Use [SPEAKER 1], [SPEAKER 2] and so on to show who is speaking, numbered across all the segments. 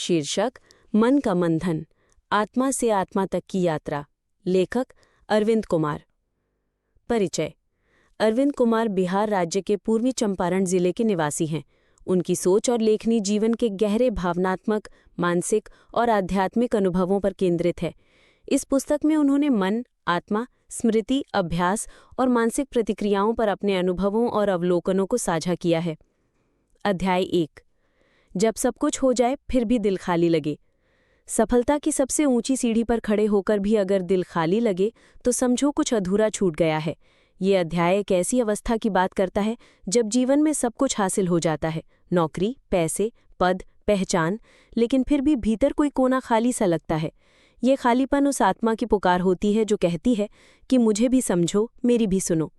[SPEAKER 1] शीर्षक मन का मंथन, आत्मा से आत्मा तक की यात्रा। लेखक अरविंद कुमार। परिचय। अरविंद कुमार बिहार राज्य के पूर्वी चंपारण जिले के निवासी हैं। उनकी सोच और लेखनी जीवन के गहरे भावनात्मक, मानसिक और आध्यात्मिक अनुभवों पर केंद्रित है। इस पुस्तक में उन्होंने मन, आत्मा, स्मृति, अभ्यास और मानसिक प्रतिक्रियाओं पर अपने अनुभवों और अवलोकनों को साझा किया है। अध्याय 1। जब सब कुछ हो जाए फिर भी दिल खाली लगे। सफलता की सबसे ऊंची सीढ़ी पर खड़े होकर भी अगर दिल खाली लगे तो समझो कुछ अधूरा छूट गया है। ये अध्याय एक ऐसी अवस्था की बात करता है जब जीवन में सब कुछ हासिल हो जाता है, नौकरी, पैसे, पद, पहचान, लेकिन फिर भी भीतर कोई कोना खाली सा लगता है। ये खालीपन उस आत्मा की पुकार होती है जो कहती है कि मुझे भी समझो, मेरी भी सुनो।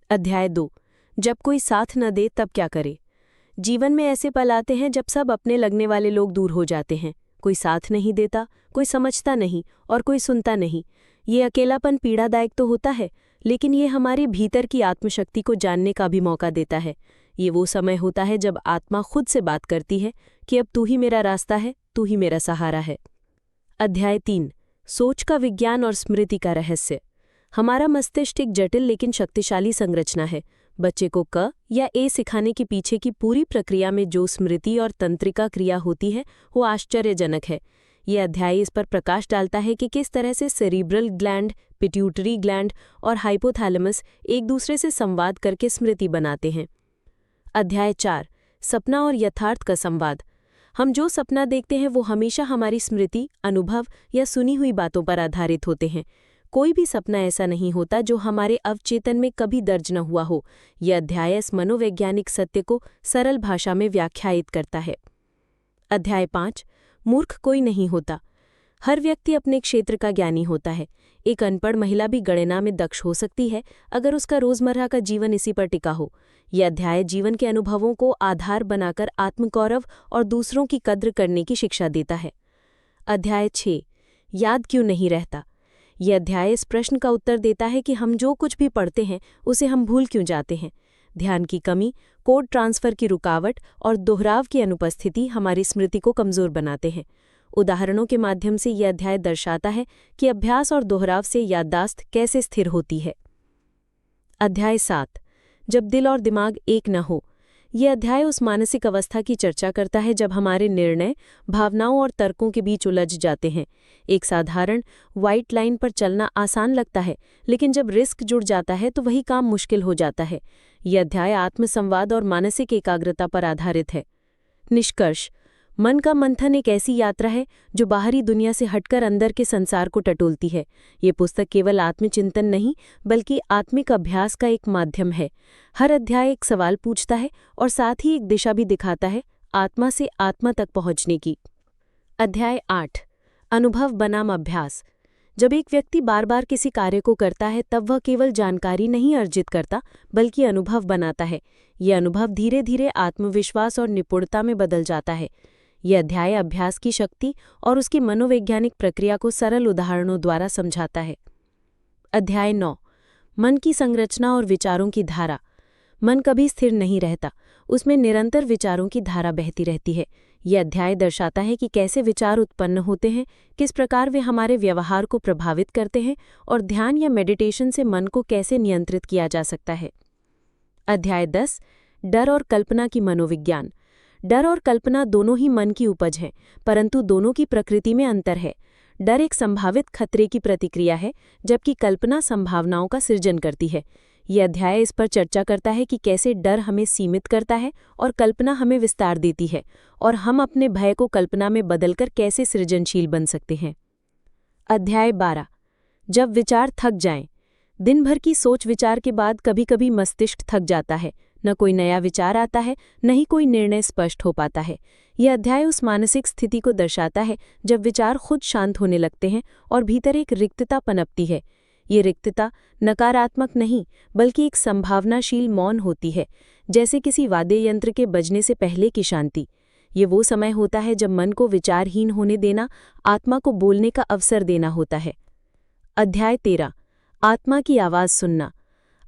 [SPEAKER 1] अध्याय 2। जब कोई साथ न दे तब क्या करे। जीवन में ऐसे पल आते हैं जब सब अपने लगने वाले लोग दूर हो जाते हैं। कोई साथ नहीं देता, कोई समझता नहीं और कोई सुनता नहीं। ये अकेलापन पीड़ादायक तो होता है, लेकिन ये हमारे भीतर की आत्मशक्ति को जानने का भी मौका देता है। ये वो समय होता है जब आत्मा खुद से बात करती है कि अब तू ही मेरा रास्ता है, तू ही मेरा सहारा है। अध्याय 3। सोच का विज्ञान और स्मृति का रहस्य। हमारा मस्तिष्क एक जटिल लेकिन शक्तिशाली संरचना है। बच्चे को क या ए सिखाने के पीछे की पूरी प्रक्रिया में जो स्मृति और तंत्रिका क्रिया होती है वो आश्चर्यजनक है। ये अध्याय इस पर प्रकाश डालता है कि किस तरह से सेरिब्रल ग्लैंड, पिट्यूटरी ग्लैंड और हाइपोथैलेमस एक दूसरे से संवाद करके स्मृति बनाते हैं। अध्याय 4। सपना और यथार्थ का संवाद। हम जो सपना देखते हैं वो हमेशा हमारी स्मृति, अनुभव या सुनी हुई बातों पर आधारित होते हैं। कोई भी सपना ऐसा नहीं होता जो हमारे अवचेतन में कभी दर्ज न हुआ हो। यह अध्याय इस मनोवैज्ञानिक सत्य को सरल भाषा में व्याख्यायित करता है। अध्याय 5। मूर्ख कोई नहीं होता। हर व्यक्ति अपने क्षेत्र का ज्ञानी होता है। एक अनपढ़ महिला भी गणना में दक्ष हो सकती है अगर उसका रोजमर्रा का जीवन इसी पर टिका हो। यह अध्याय जीवन के अनुभवों को आधार बनाकर आत्मगौरव और दूसरों की कद्र करने की शिक्षा देता है। अध्याय 6। याद क्यों नहीं रहता। यह अध्याय इस प्रश्न का उत्तर देता है कि हम जो कुछ भी पढ़ते हैं उसे हम भूल क्यों जाते हैं। ध्यान की कमी, कोड ट्रांसफर की रुकावट और दोहराव की अनुपस्थिति हमारी स्मृति को कमजोर बनाते हैं। उदाहरणों के माध्यम से यह अध्याय दर्शाता है कि अभ्यास और दोहराव से याददाश्त कैसे स्थिर होती है। अध्याय 7। जब दिल और दिमाग एक न हो। यह अध्याय उस मानसिक अवस्था की चर्चा करता है जब हमारे निर्णय, भावनाओं और तर्कों के बीच उलझ जाते हैं। एक साधारण व्हाइट लाइन पर चलना आसान लगता है, लेकिन जब रिस्क जुड़ जाता है तो वही काम मुश्किल हो जाता है। यह अध्याय आत्मसंवाद और मानसिक एकाग्रता पर आधारित है। निष्कर्ष। मन का मंथन एक ऐसी यात्रा है जो बाहरी दुनिया से हटकर अंदर के संसार को टटोलती है। ये पुस्तक केवल आत्मचिंतन नहीं बल्कि आत्मिक अभ्यास का एक माध्यम है। हर अध्याय एक सवाल पूछता है और साथ ही एक दिशा भी दिखाता है आत्मा से आत्मा तक पहुंचने की। अध्याय 8। अनुभव बनाम अभ्यास। जब एक व्यक्ति बार बार किसी कार्य को करता है तब वह केवल जानकारी नहीं अर्जित करता बल्कि अनुभव बनाता है। यह अनुभव धीरे धीरे आत्मविश्वास और निपुणता में बदल जाता है। यह अध्याय अभ्यास की शक्ति और उसकी मनोवैज्ञानिक प्रक्रिया को सरल उदाहरणों द्वारा समझाता है। अध्याय 9। मन की संरचना और विचारों की धारा। मन कभी स्थिर नहीं रहता, उसमें निरंतर विचारों की धारा बहती रहती है। यह अध्याय दर्शाता है कि कैसे विचार उत्पन्न होते हैं, किस प्रकार वे हमारे व्यवहार को प्रभावित करते हैं और ध्यान या मेडिटेशन से मन को कैसे नियंत्रित किया जा सकता है। अध्याय 10। डर और कल्पना की मनोविज्ञान। डर और कल्पना दोनों ही मन की उपज हैं, परंतु दोनों की प्रकृति में अंतर है। डर एक संभावित खतरे की प्रतिक्रिया है, जबकि कल्पना संभावनाओं का सृजन करती है। यह अध्याय इस पर चर्चा करता है कि कैसे डर हमें सीमित करता है और कल्पना हमें विस्तार देती है, और हम अपने भय को कल्पना में बदलकर कैसे सृजनशील बन सकते हैं। अध्याय 12। जब विचार थक जाएं। दिन भर की सोच विचार के बाद कभी कभी मस्तिष्क थक जाता है। न कोई नया विचार आता है, न ही कोई निर्णय स्पष्ट हो पाता है। यह अध्याय उस मानसिक स्थिति को दर्शाता है जब विचार खुद शांत होने लगते हैं और भीतर एक रिक्तता पनपती है। ये रिक्तता नकारात्मक नहीं बल्कि एक संभावनाशील मौन होती है, जैसे किसी वाद्य यंत्र के बजने से पहले की शांति। ये वो समय होता है जब मन को विचारहीन होने देना, आत्मा को बोलने का अवसर देना होता है। अध्याय 13। आत्मा की आवाज़ सुनना।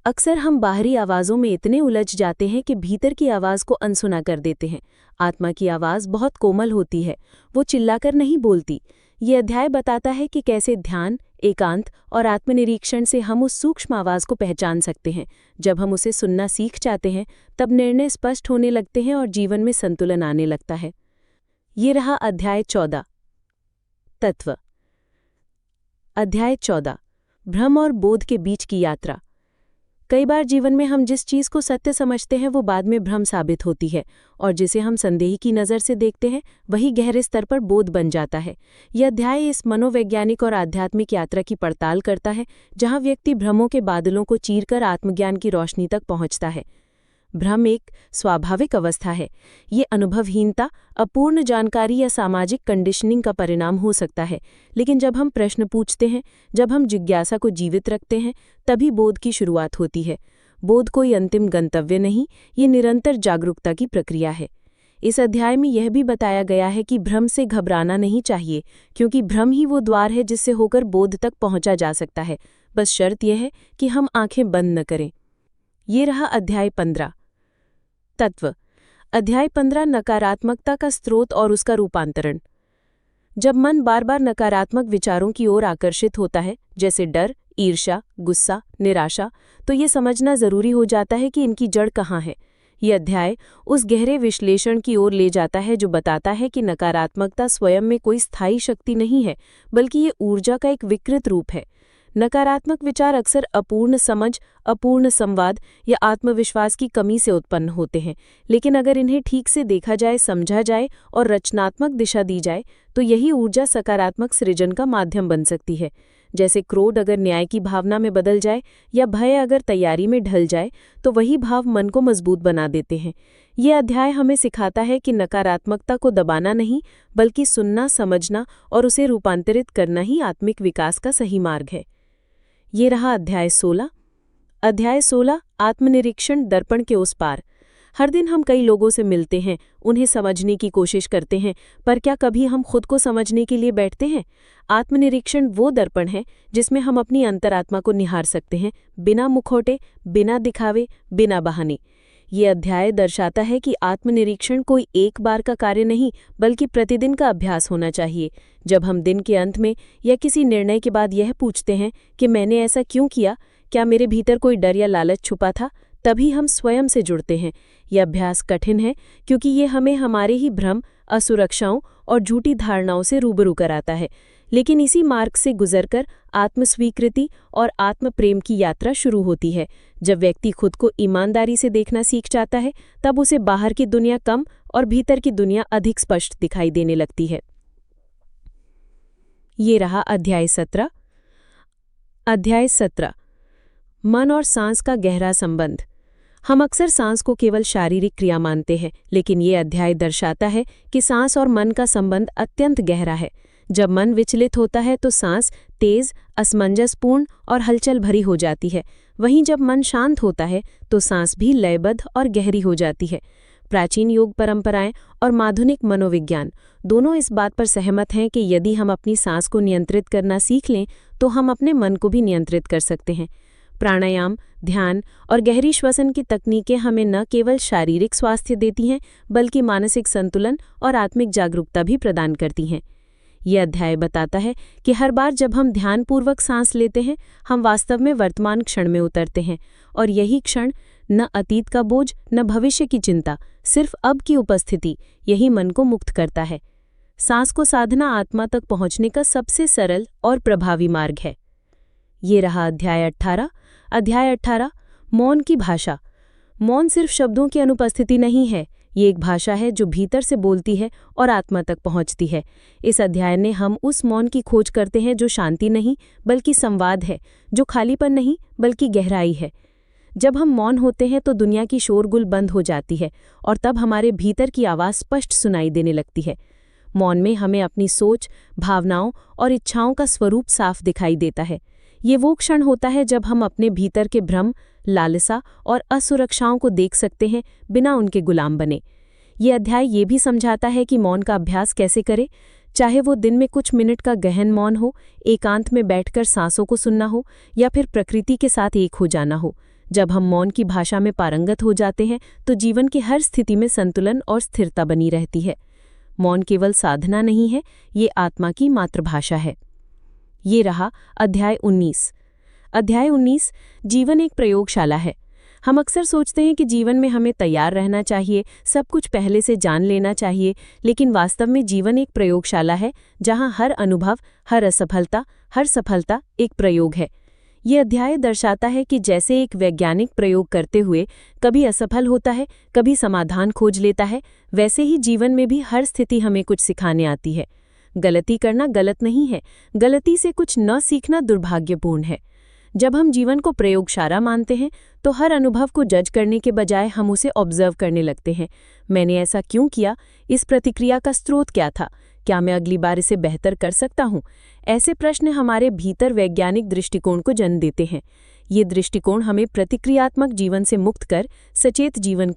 [SPEAKER 1] अक्सर हम बाहरी आवाज़ों में इतने उलझ जाते हैं कि भीतर की आवाज़ को अनसुना कर देते हैं। आत्मा की आवाज़ बहुत कोमल होती है, वो चिल्लाकर नहीं बोलती। ये अध्याय बताता है कि कैसे ध्यान, एकांत और आत्मनिरीक्षण से हम उस सूक्ष्म आवाज़ को पहचान सकते हैं। जब हम उसे सुनना सीख जाते हैं, तब निर्णय स्पष्ट होने लगते हैं और जीवन में संतुलन आने लगता है। ये रहा अध्याय 14। तत्व। अध्याय 14, भ्रम और बोध के बीच की यात्रा। कई बार जीवन में हम जिस चीज़ को सत्य समझते हैं वो बाद में भ्रम साबित होती है, और जिसे हम संदेह की नज़र से देखते हैं वही गहरे स्तर पर बोध बन जाता है। यह अध्याय इस मनोवैज्ञानिक और आध्यात्मिक यात्रा की पड़ताल करता है, जहाँ व्यक्ति भ्रमों के बादलों को चीरकर आत्मज्ञान की रोशनी तक पहुँचता है। भ्रम एक स्वाभाविक अवस्था है। ये अनुभवहीनता, अपूर्ण जानकारी या सामाजिक कंडीशनिंग का परिणाम हो सकता है, लेकिन जब हम प्रश्न पूछते हैं, जब हम जिज्ञासा को जीवित रखते हैं, तभी बोध की शुरुआत होती है। बोध कोई अंतिम गंतव्य नहीं, ये निरंतर जागरूकता की प्रक्रिया है। इस अध्याय में यह भी बताया गया है कि भ्रम से घबराना नहीं चाहिए, क्योंकि भ्रम ही वो द्वार है जिससे होकर बोध तक पहुंचा जा सकता है। बस शर्त यह है कि हम आंखें बंद न करें। ये रहा अध्याय 15। तत्व। अध्याय 15, नकारात्मकता का स्रोत और उसका रूपांतरण। जब मन बार बार नकारात्मक विचारों की ओर आकर्षित होता है, जैसे डर, ईर्ष्या, गुस्सा, निराशा, तो ये समझना जरूरी हो जाता है कि इनकी जड़ कहाँ है। ये अध्याय उस गहरे विश्लेषण की ओर ले जाता है जो बताता है कि नकारात्मकता स्वयं में कोई स्थायी शक्ति नहीं है, बल्कि ये ऊर्जा का एक विकृत रूप है। नकारात्मक विचार अक्सर अपूर्ण समझ, अपूर्ण संवाद या आत्मविश्वास की कमी से उत्पन्न होते हैं, लेकिन अगर इन्हें ठीक से देखा जाए, समझा जाए और रचनात्मक दिशा दी जाए, तो यही ऊर्जा सकारात्मक सृजन का माध्यम बन सकती है। जैसे क्रोध अगर न्याय की भावना में बदल जाए या भय अगर तैयारी में ढल जाए, तो वही भाव मन को मजबूत बना देते हैं। ये अध्याय हमें सिखाता है कि नकारात्मकता को दबाना नहीं, बल्कि सुनना, समझना और उसे रूपांतरित करना ही आत्मिक विकास का सही मार्ग है। ये रहा अध्याय 16। अध्याय 16, आत्मनिरीक्षण, दर्पण के उस पार। हर दिन हम कई लोगों से मिलते हैं, उन्हें समझने की कोशिश करते हैं, पर क्या कभी हम खुद को समझने के लिए बैठते हैं? आत्मनिरीक्षण वो दर्पण है जिसमें हम अपनी अंतरात्मा को निहार सकते हैं, बिना मुखौटे, बिना दिखावे, बिना बहाने। ये अध्याय दर्शाता है कि आत्मनिरीक्षण कोई एक बार का कार्य नहीं, बल्कि प्रतिदिन का अभ्यास होना चाहिए। जब हम दिन के अंत में या किसी निर्णय के बाद यह पूछते हैं कि मैंने ऐसा क्यों किया, क्या मेरे भीतर कोई डर या लालच छुपा था, तभी हम स्वयं से जुड़ते हैं। यह अभ्यास कठिन है, क्योंकि ये हमें हमारे ही भ्रम, असुरक्षाओं और झूठी धारणाओं से रूबरू कराता है। लेकिन इसी मार्ग से गुजरकर आत्मस्वीकृति और आत्मप्रेम की यात्रा शुरू होती है। जब व्यक्ति खुद को ईमानदारी से देखना सीख जाता है, तब उसे बाहर की दुनिया कम और भीतर की दुनिया अधिक स्पष्ट दिखाई देने लगती है। ये रहा अध्याय 17। अध्याय 17, मन और सांस का गहरा संबंध। हम अक्सर सांस को केवल शारीरिक क्रिया मानते हैं, लेकिन ये अध्याय दर्शाता है कि सांस और मन का संबंध अत्यंत गहरा है। जब मन विचलित होता है तो सांस तेज, असमंजसपूर्ण और हलचल भरी हो जाती है। वहीं जब मन शांत होता है तो सांस भी लयबद्ध और गहरी हो जाती है। प्राचीन योग परंपराएं और आधुनिक मनोविज्ञान दोनों इस बात पर सहमत हैं कि यदि हम अपनी सांस को नियंत्रित करना सीख लें, तो हम अपने मन को भी नियंत्रित कर सकते हैं। प्राणायाम, ध्यान और गहरी श्वसन की तकनीकें हमें न केवल शारीरिक स्वास्थ्य देती हैं, बल्कि मानसिक संतुलन और आत्मिक जागरूकता भी प्रदान करती हैं। यह अध्याय बताता है कि हर बार जब हम ध्यानपूर्वक सांस लेते हैं, हम वास्तव में वर्तमान क्षण में उतरते हैं, और यही क्षण, न अतीत का बोझ, न भविष्य की चिंता, सिर्फ अब की उपस्थिति, यही मन को मुक्त करता है। सांस को साधना आत्मा तक पहुंचने का सबसे सरल और प्रभावी मार्ग है। ये रहा अध्याय 18। अध्याय 18, मौन की भाषा। मौन सिर्फ शब्दों की अनुपस्थिति नहीं है, ये एक भाषा है जो भीतर से बोलती है और आत्मा तक पहुंचती है। इस अध्याय में हम उस मौन की खोज करते हैं जो शांति नहीं बल्कि संवाद है, जो खालीपन नहीं बल्कि गहराई है। जब हम मौन होते हैं तो दुनिया की शोरगुल बंद हो जाती है, और तब हमारे भीतर की आवाज़ स्पष्ट सुनाई देने लगती है। मौन में हमें अपनी सोच, भावनाओं और इच्छाओं का स्वरूप साफ दिखाई देता है। ये वो क्षण होता है जब हम अपने भीतर के भ्रम, लालसा और असुरक्षाओं को देख सकते हैं, बिना उनके गुलाम बने। ये अध्याय ये भी समझाता है कि मौन का अभ्यास कैसे करें, चाहे वो दिन में कुछ मिनट का गहन मौन हो, एकांत में बैठकर सांसों को सुनना हो, या फिर प्रकृति के साथ एक हो जाना हो। जब हम मौन की भाषा में पारंगत हो जाते हैं तो जीवन की हर स्थिति में संतुलन और स्थिरता बनी रहती है। मौन केवल साधना नहीं है, ये आत्मा की मातृभाषा है। ये रहा अध्याय 19। अध्याय 19 जीवन एक प्रयोगशाला है। हम अक्सर सोचते हैं कि जीवन में हमें तैयार रहना चाहिए, सब कुछ पहले से जान लेना चाहिए, लेकिन वास्तव में जीवन एक प्रयोगशाला है जहां हर अनुभव, हर असफलता, हर सफलता एक प्रयोग है। ये अध्याय दर्शाता है कि जैसे एक वैज्ञानिक प्रयोग करते हुए कभी असफल होता है, कभी समाधान खोज लेता है, वैसे ही जीवन में भी हर स्थिति हमें कुछ सिखाने आती है। गलती करना गलत नहीं है, गलती से कुछ न सीखना दुर्भाग्यपूर्ण है। जब हम जीवन को प्रयोगशाला मानते हैं तो हर अनुभव को जज करने के बजाय हम उसे ऑब्जर्व करने लगते हैं। मैंने ऐसा क्यों किया? इस प्रतिक्रिया का स्रोत क्या था? क्या मैं अगली बार इसे बेहतर कर सकता हूँ? ऐसे प्रश्न हमारे भीतर वैज्ञानिक दृष्टिकोण को जन्म देते हैं। ये दृष्टिकोण हमें प्रतिक्रियात्मक जीवन से मुक्त कर सचेत जीवन की